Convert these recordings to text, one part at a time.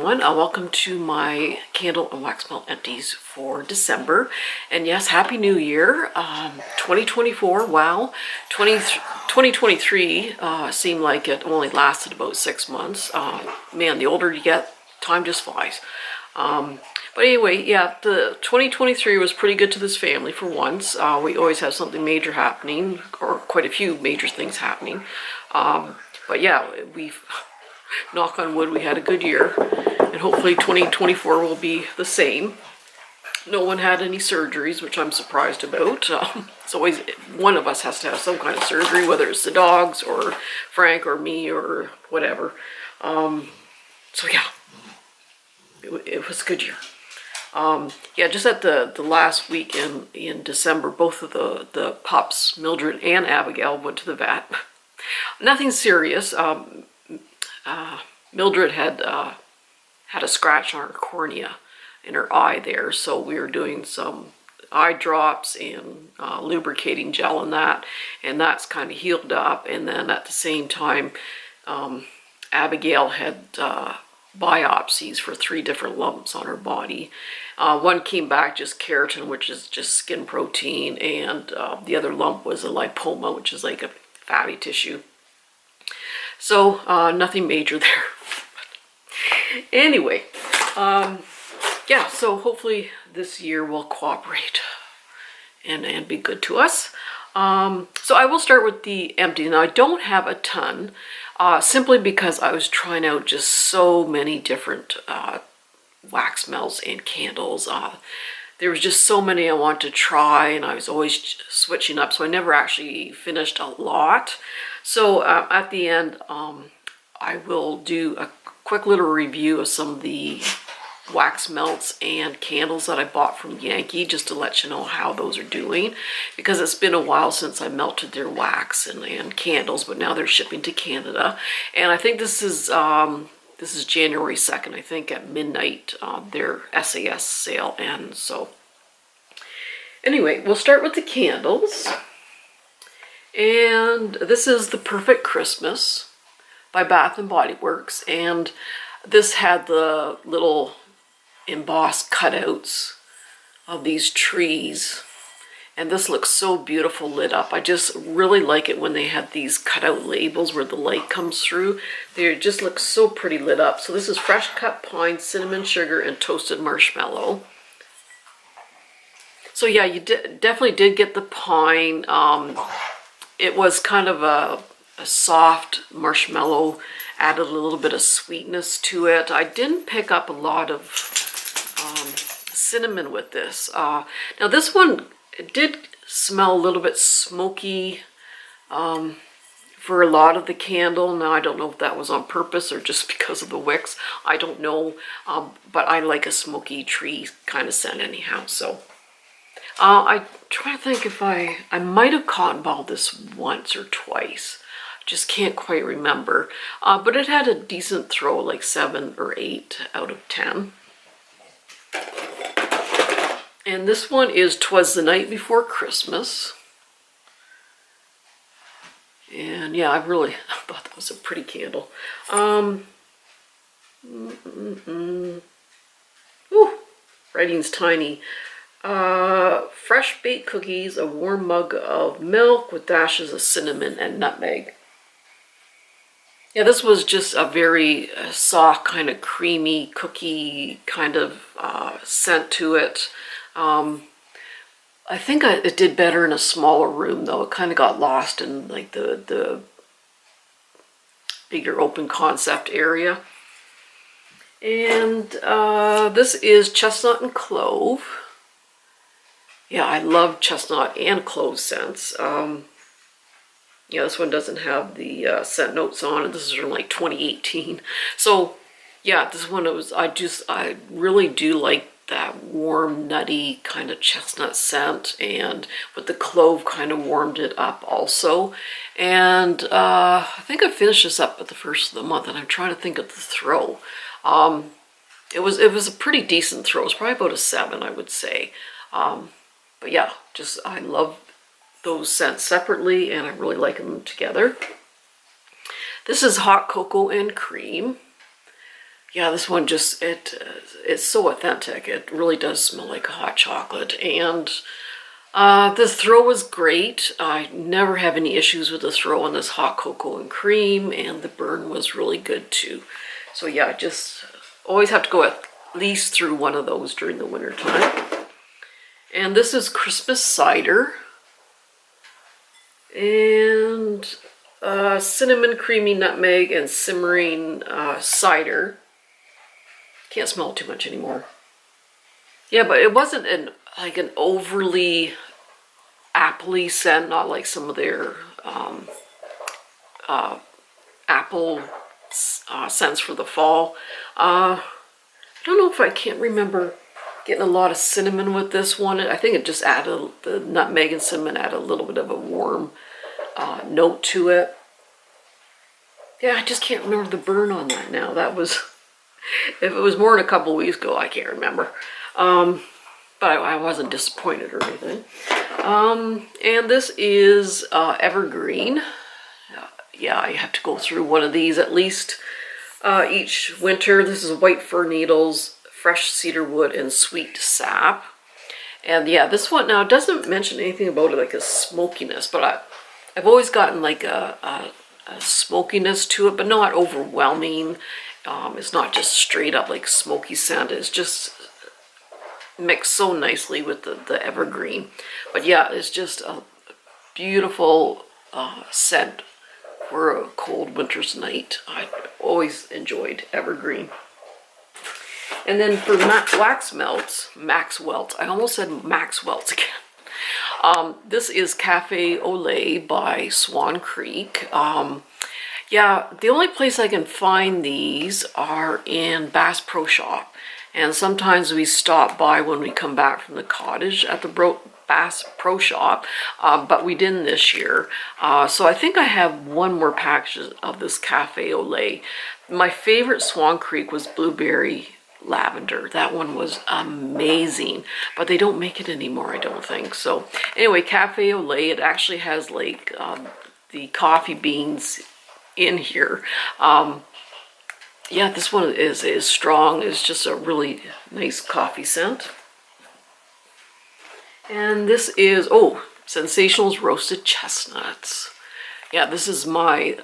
everyone. Welcome to my candle and wax melt empties for December. And yes, Happy New Year. 2024, wow. 2023 seemed like it only lasted about 6 months. Man, the older you get, time just flies. But anyway, yeah, the 2023 was pretty good to this family for once. We always have something major happening, or quite a few major things happening. But yeah, we've... knock on wood, we had a good year, and hopefully 2024 will be the same. No one had any surgeries, which I'm surprised about. It's always one of us has to have some kind of surgery, whether it's the dogs or Frank or me or whatever. So yeah, it was a good year. Yeah, just at the last week in December, both of the pups, Mildred and Abigail, went to the vet. Nothing serious. Mildred had a scratch on her cornea in her eye there, so we were doing some eye drops and lubricating gel and that's kind of healed up. And then at the same time, Abigail had biopsies for 3 different lumps on her body. One came back just keratin, which is just skin protein, and the other lump was a lipoma, which is like a fatty tissue. So nothing major there. Anyway, yeah, so hopefully this year will cooperate and be good to us. So I will start with the empty. Now I don't have a ton, simply because I was trying out just so many different wax melts and candles. There was just so many I wanted to try, and I was always switching up, so I never actually finished a lot. So at the end, I will do a quick little review of some of the wax melts and candles that I bought from Yankee, just to let you know how those are doing, because it's been a while since I melted their wax and candles, but now they're shipping to Canada. And I think this is January 2nd, I think at midnight, their SAS sale ends. So anyway, we'll start with the candles. And this is the Perfect Christmas by Bath and Body Works. And this had the little embossed cutouts of these trees. And this looks so beautiful lit up. I just really like it when they have these cutout labels where the light comes through. They just look so pretty lit up. So this is fresh cut pine, cinnamon sugar, and toasted marshmallow. So yeah, you definitely did get the pine. It was kind of a soft marshmallow, added a little bit of sweetness to it. I didn't pick up a lot of cinnamon with this. Now this one, it did smell a little bit smoky for a lot of the candle. Now I don't know if that was on purpose or just because of the wicks. I don't know, but I like a smoky tree kind of scent anyhow. So I try to think if I might have cotton balled this once or twice. Just can't quite remember. But it had a decent throw, like 7 or 8 out of 10. And this one is 'Twas the Night Before Christmas. And yeah, I really thought that was a pretty candle. Ooh, writing's tiny. Fresh baked cookies, a warm mug of milk with dashes of cinnamon and nutmeg. Yeah, this was just a very soft, kind of creamy cookie kind of scent to it. I think it did better in a smaller room, though. It kind of got lost in like the bigger open concept area. And this is chestnut and clove. Yeah, I love chestnut and clove scents. Yeah, this one doesn't have the scent notes on it. This is from like 2018. So yeah, this one I really do like that warm, nutty kind of chestnut scent, and with the clove kind of warmed it up also. And I think I finished this up at the first of the month, and I'm trying to think of the throw. It was a pretty decent throw. It was probably about a 7, I would say. But yeah, just I love those scents separately, and I really like them together. This is hot cocoa and cream. yeah, this one just, it's so authentic. It really does smell like hot chocolate. And the throw was great. I never have any issues with the throw on this hot cocoa and cream, and the burn was really good too. So yeah, just always have to go at least through one of those during the winter time. And this is Christmas cider. And cinnamon, creamy nutmeg, and simmering cider. Can't smell it too much anymore. Yeah, but it wasn't like an overly apple-y scent, not like some of their apple scents for the fall. I don't know if I can't remember getting a lot of cinnamon with this one. I think it just added, the nutmeg and cinnamon added a little bit of a warm note to it. Yeah, I just can't remember the burn on that now. That was, if it was more than a couple weeks ago, I can't remember. But I wasn't disappointed or anything. And this is Evergreen. Yeah, I have to go through one of these at least each winter. This is white fir needles, fresh cedar wood, and sweet sap. And yeah, this one now doesn't mention anything about it like a smokiness, but I've always gotten like a smokiness to it, but not overwhelming. It's not just straight up like smoky scent. It's just mixed so nicely with the evergreen. But yeah, it's just a beautiful scent for a cold winter's night. I always enjoyed evergreen. And then for wax melts, Max Welts. I almost said Max Welts again. This is Cafe au Lait by Swan Creek. Yeah, the only place I can find these are in Bass Pro Shop. And sometimes we stop by when we come back from the cottage at the Bass Pro Shop, but we didn't this year. So I think I have one more package of this Cafe au Lait. My favorite Swan Creek was Blueberry Lavender. That one was amazing, but they don't make it anymore, I don't think. So anyway, Cafe au Lait, it actually has like the coffee beans in here. Yeah, this one is strong. It's just a really nice coffee scent. And this is, oh, Sensationals Roasted Chestnuts. Yeah, this is my,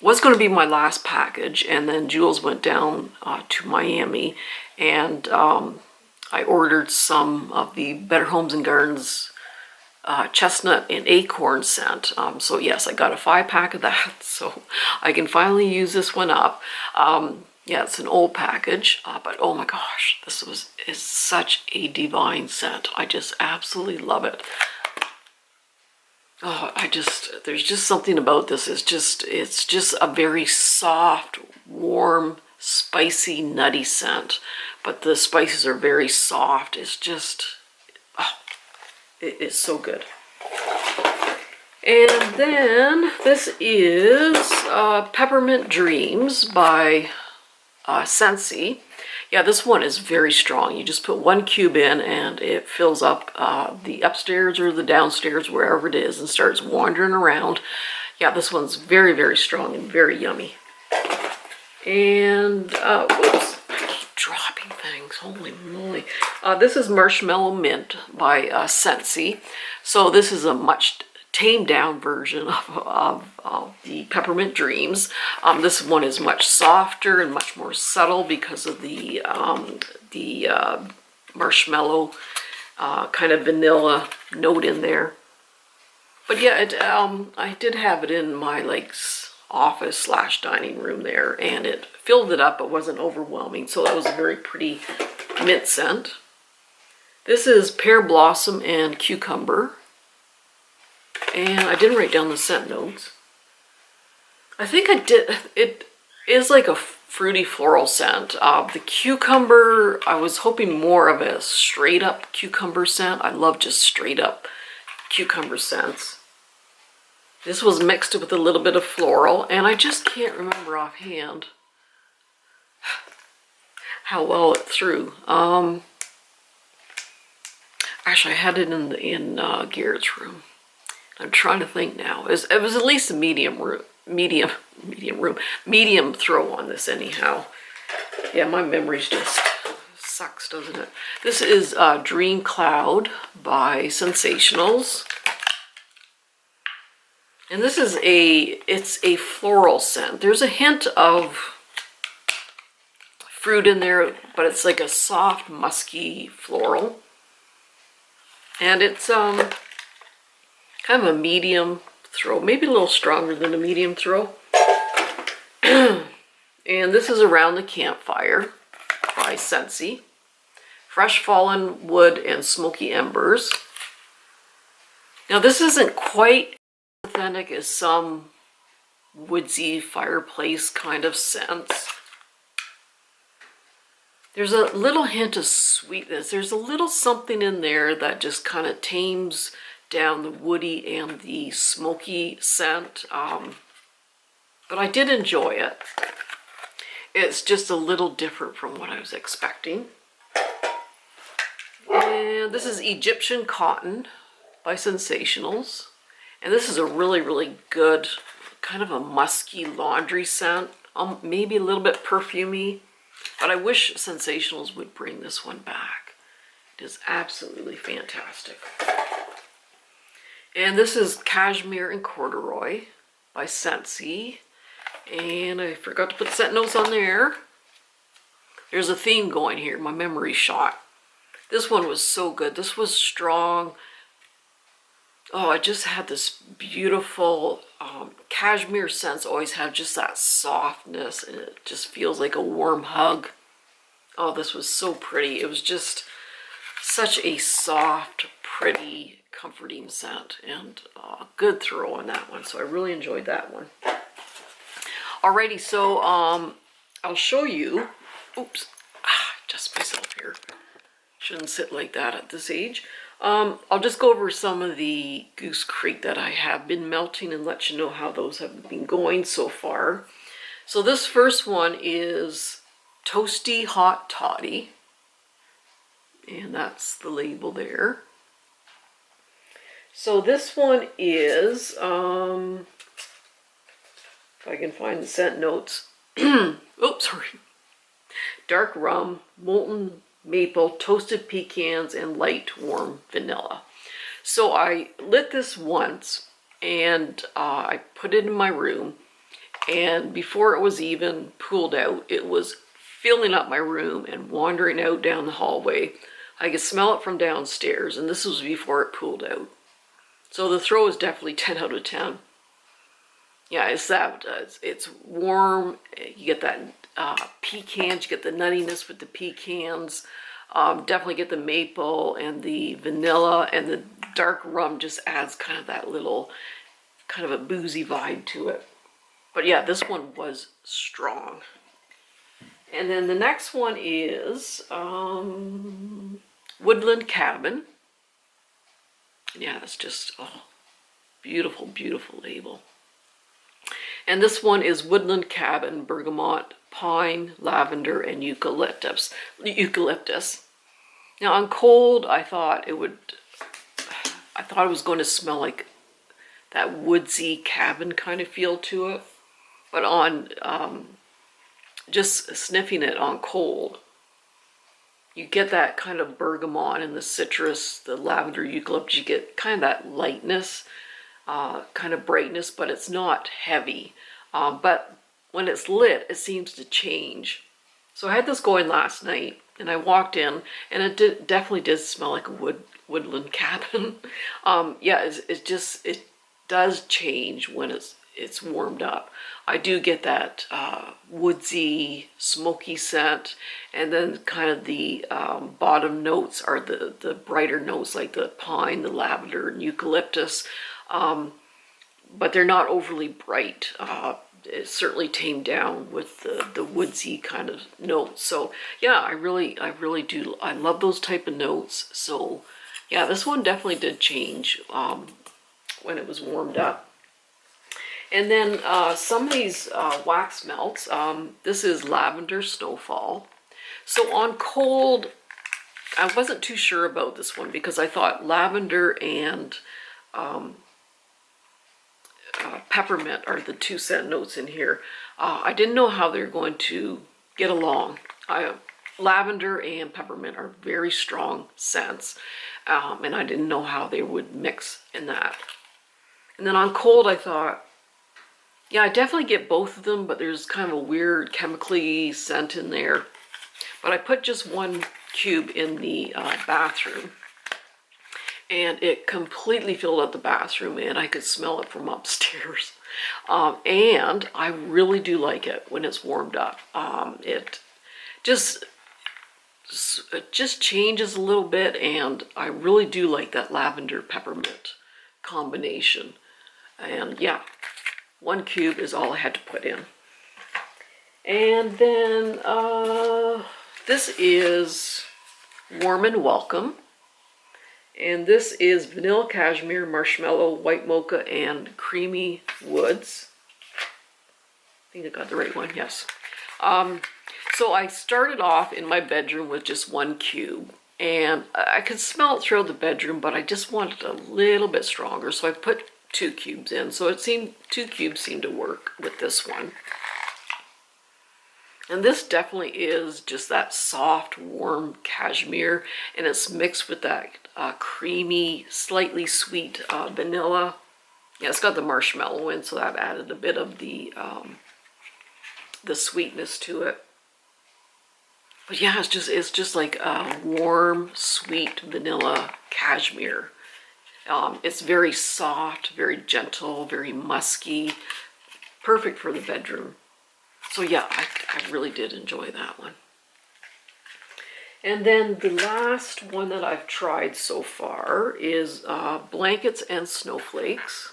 was going to be my last package, and then Jules went down to Miami, and I ordered some of the Better Homes and Gardens chestnut and acorn scent. So yes, I got a 5-pack of that, so I can finally use this one up. Yeah, it's an old package, but oh my gosh, this is such a divine scent. I just absolutely love it. Oh, there's just something about this. It's just a very soft, warm, spicy, nutty scent, but the spices are very soft. It's just, oh, it is so good. And then this is Peppermint Dreams by Scentsy. Yeah, this one is very strong. You just put 1 cube in and it fills up the upstairs or the downstairs, wherever it is, and starts wandering around. Yeah, this one's very, very strong and very yummy. And, whoops, I keep dropping things, holy moly. This is Marshmallow Mint by Scentsy. So this is a much tamed down version of the Peppermint Dreams. This one is much softer and much more subtle because of the marshmallow kind of vanilla note in there. But yeah, I did have it in my like office / dining room there, and it filled it up. It wasn't overwhelming, so that was a very pretty mint scent. This is Pear Blossom and Cucumber. And I didn't write down the scent notes. I think I did. It is like a fruity floral scent. The cucumber, I was hoping more of a straight up cucumber scent. I love just straight up cucumber scents. This was mixed with a little bit of floral, and I just can't remember offhand how well it threw. Actually, I had it in Garrett's room. I'm trying to think now. It was at least a medium medium throw on this anyhow. Yeah, my memory's just sucks, doesn't it? This is Dream Cloud by Sensationals. And this is it's a floral scent. There's a hint of fruit in there, but it's like a soft, musky floral. And it's kind of a medium throw, maybe a little stronger than a medium throw. And this is Around the Campfire by Scentsy. Fresh fallen wood and smoky embers. Now this isn't quite authentic as some woodsy fireplace kind of scents. There's a little hint of sweetness. There's a little something in there that just kind of tames down the woody and the smoky scent. But I did enjoy it. It's just a little different from what I was expecting. And this is Egyptian Cotton by Sensationals. And this is a really, really good, kind of a musky laundry scent. Maybe a little bit perfumey. But I wish Sensationals would bring this one back. It is absolutely fantastic. And this is Cashmere and Corduroy by Scentsy. And I forgot to put scent notes on there. There's a theme going here. My memory's shot. This one was so good. This was strong. Oh, it just had this beautiful cashmere scents. Always have just that softness, and it just feels like a warm hug. Oh, this was so pretty. It was just such a soft, pretty, comforting scent, and good throw on that one. So I really enjoyed that one. Alrighty, so I'll show you. Oops, just myself here. Shouldn't sit like that at this age. I'll just go over some of the Goosecreek that I have been melting and let you know how those have been going so far. So this first one is Toasty Hot Totty. And that's the label there. So this one is, if I can find the scent notes. Oops, sorry. Dark rum, molten maple, toasted pecans, and light warm vanilla. So I lit this once and I put it in my room, and before it was even pooled out, it was filling up my room and wandering out down the hallway. I could smell it from downstairs, and this was before it pooled out. So the throw is definitely 10 out of 10. Yeah, it's warm. You get that pecans, you get the nuttiness with the pecans. Definitely get the maple and the vanilla, and the dark rum just adds kind of that little, kind of a boozy vibe to it. But yeah, this one was strong. And then the next one is Woodland Cabin. Yeah, it's just, oh, beautiful, beautiful label. And this one is Woodland Cabin, bergamot, pine, lavender, and eucalyptus. Now on cold, I thought it was going to smell like that woodsy cabin kind of feel to it. But on just sniffing it on cold, you get that kind of bergamot and the citrus, the lavender, eucalyptus. You get kind of that lightness, kind of brightness, but it's not heavy. But when it's lit, it seems to change. So I had this going last night, and I walked in, and it definitely did smell like a woodland cabin. Yeah, it does change when it's warmed up. I do get that woodsy, smoky scent, and then kind of the bottom notes are the brighter notes, like the pine, the lavender, and eucalyptus. But they're not overly bright. It's certainly tamed down with the woodsy kind of notes. So yeah, I really do. I love those type of notes. So yeah, this one definitely did change when it was warmed up. And then some of these wax melts. This is Lavender Snowfall. So on cold, I wasn't too sure about this one because I thought lavender and peppermint are the 2 scent notes in here. I didn't know how they're going to get along. Lavender and peppermint are very strong scents, and I didn't know how they would mix in that. And then on cold, I thought, yeah, I definitely get both of them, but there's kind of a weird chemically scent in there. But I put just 1 cube in the bathroom, and it completely filled out the bathroom, and I could smell it from upstairs. And I really do like it when it's warmed up. It just changes a little bit, and I really do like that lavender peppermint combination. And yeah, 1 cube is all I had to put in. And then this is Warm and Welcome. And this is vanilla cashmere, marshmallow, white mocha, and creamy woods. I think I got the right one, yes. So I started off in my bedroom with just 1 cube, and I could smell it throughout the bedroom, but I just wanted a little bit stronger, so I put 2 cubes in. So it seemed 2 cubes seemed to work with this one. And this definitely is just that soft, warm cashmere, and it's mixed with that creamy, slightly sweet vanilla. Yeah, it's got the marshmallow in, so that added a bit of the sweetness to it. But yeah, it's just like a warm, sweet vanilla cashmere. It's very soft, very gentle, very musky, perfect for the bedroom. So yeah, I really did enjoy that one. And then the last one that I've tried so far is Blankets and Snowflakes.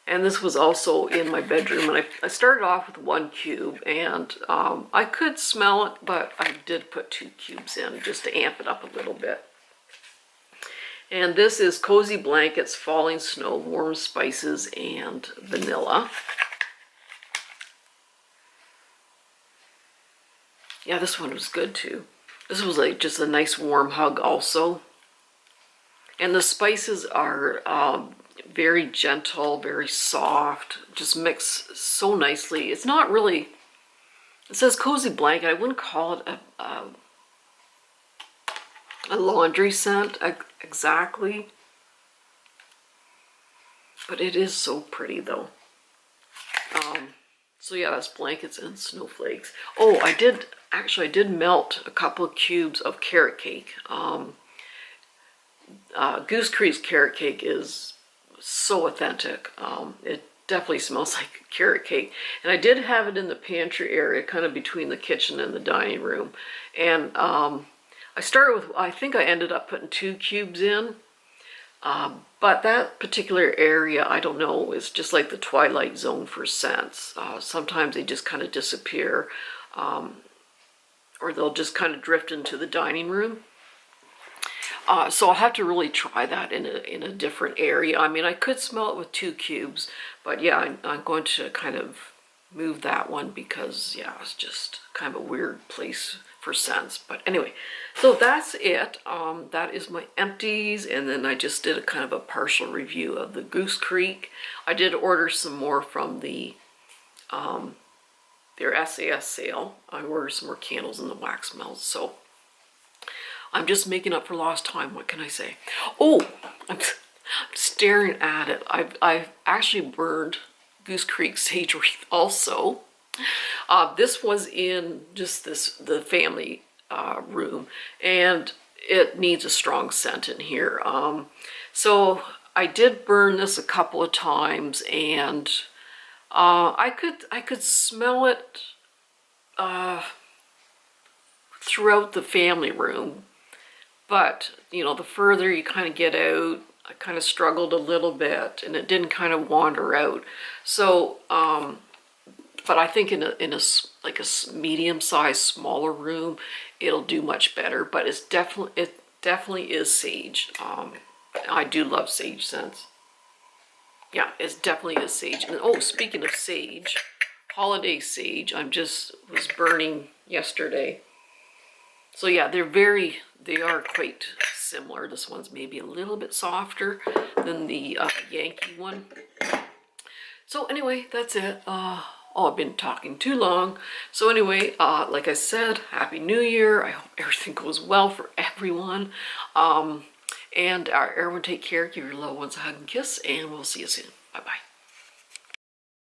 And this was also in my bedroom, and I started off with 1 cube, and I could smell it, but I did put 2 cubes in just to amp it up a little bit. And this is Cozy Blankets, Falling Snow, Warm Spices, and Vanilla. Yeah, this one was good too. This was like just a nice warm hug also. And the spices are very gentle, very soft, just mix so nicely. It's not really, it says cozy blanket. I wouldn't call it a laundry scent exactly. But it is so pretty though. So yeah, that's Blankets and Snowflakes. Oh, I did melt a couple of cubes of carrot cake. Goosecreek's carrot cake is so authentic. It definitely smells like carrot cake. And I did have it in the pantry area, kind of between the kitchen and the dining room. And I started with, I think I ended up putting 2 cubes in. But that particular area, I don't know, is just like the twilight zone for scents. Sometimes they just kind of disappear, or they'll just kind of drift into the dining room. So I'll have to really try that in a different area. I mean, I could smell it with 2 cubes, but yeah, I'm going to kind of move that one because, yeah, it's just kind of a weird place for scents. But anyway, so that's it. That is my empties, and then I just did a kind of a partial review of the Goosecreek. I did order some more from the their SAS sale. I ordered some more candles and the wax melts, so I'm just making up for lost time. What can I say? Oh, I'm staring at it. I've actually burned Goosecreek sage wreath also. This was in just the family room, and it needs a strong scent in here. So I did burn this a couple of times, and I could smell it throughout the family room. But, you know, the further you kind of get out, I kind of struggled a little bit, and it didn't kind of wander out. So, but I think in a like a medium-sized, smaller room, it'll do much better. But it definitely is sage. I do love sage scents. Yeah, it definitely is sage. And oh, speaking of sage, holiday sage, was burning yesterday. So yeah, they are quite similar. This one's maybe a little bit softer than the Yankee one. So anyway, that's it. Oh, I've been talking too long. So anyway, like I said, Happy New Year. I hope everything goes well for everyone. And everyone take care. Give your loved ones a hug and kiss, and we'll see you soon. Bye-bye.